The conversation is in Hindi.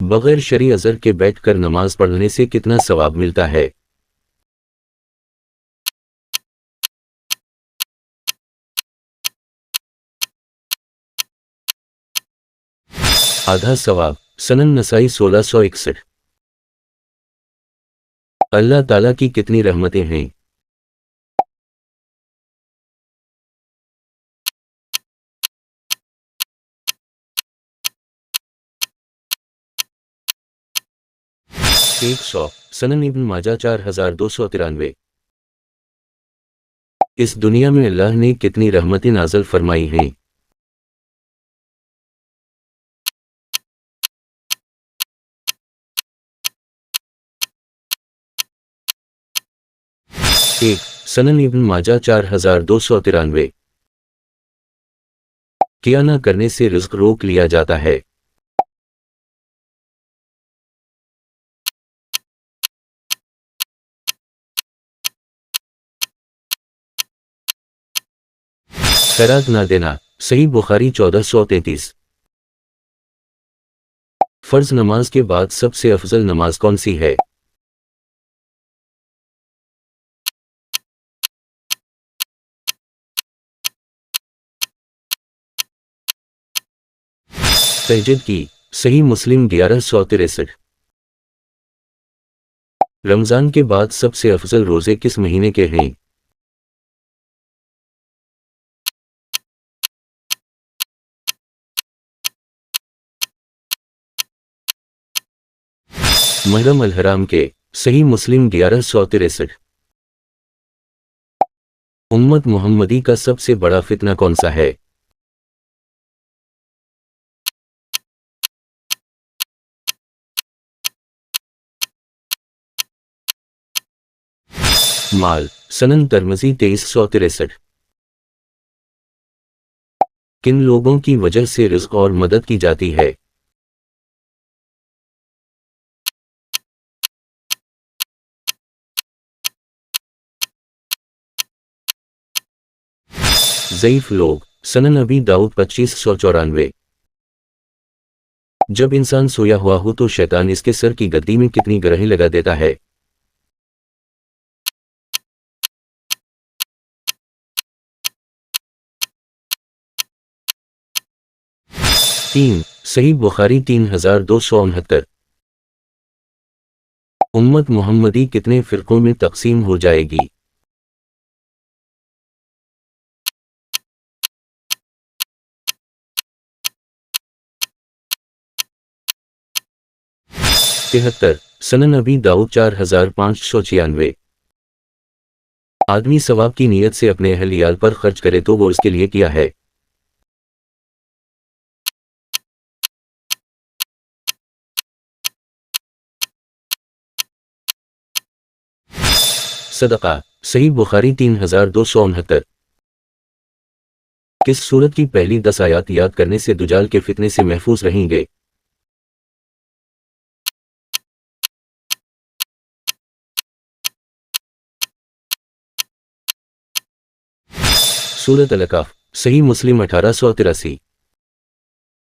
बगैर शरी अज़र के बैठकर नमाज पढ़ने से कितना सवाब मिलता है? आधा सवाब। सनन नसाई 1661। अल्लाह ताला की कितनी रहमतें हैं। एक सौ। सनन इब्न माजा 4293। इस दुनिया में अल्लाह ने कितनी रहमतें नाज़िल फरमाई हैं। एक। सनन इब्न माजा 4293। किया न करने से रिज़्क रोक लिया जाता है। खैरात ना देना। सही बुखारी 1433। फर्ज नमाज के बाद सबसे अफजल नमाज कौन सी है? तहज्जुद की। सही मुस्लिम 1163। रमजान के बाद सबसे अफजल रोजे किस महीने के हैं? मुहर्रम अल हराम के। सही मुस्लिम 1163। उम्मत मुहम्मदी का सबसे बड़ा फितना कौन सा है? माल। सनन तिर्मिज़ी 2363। किन लोगों की वजह से रिज़्क और मदद की जाती है? ज़ईफ लोग। सनन अबी दाऊद 2594। जब इंसान सोया हुआ हो तो शैतान इसके सर की गद्दी में कितनी ग्रहें लगा देता है? तीन। सही बुखारी 3269। उम्मत मुहम्मदी कितने फ़िरक़ों में तक़सीम हो जाएगी? तिहत्तर। सनन अबी दाऊद 4596। आदमी सवाब की नीयत से अपने अहलियाल पर खर्च करे तो वो इसके लिए किया है। सदका। सही बुखारी 3269। किस सूरत की पहली 10 आयात याद करने से दुजाल के फितने से महफूज रहेंगे? सूरत अल-कहफ। सही मुस्लिम 1883।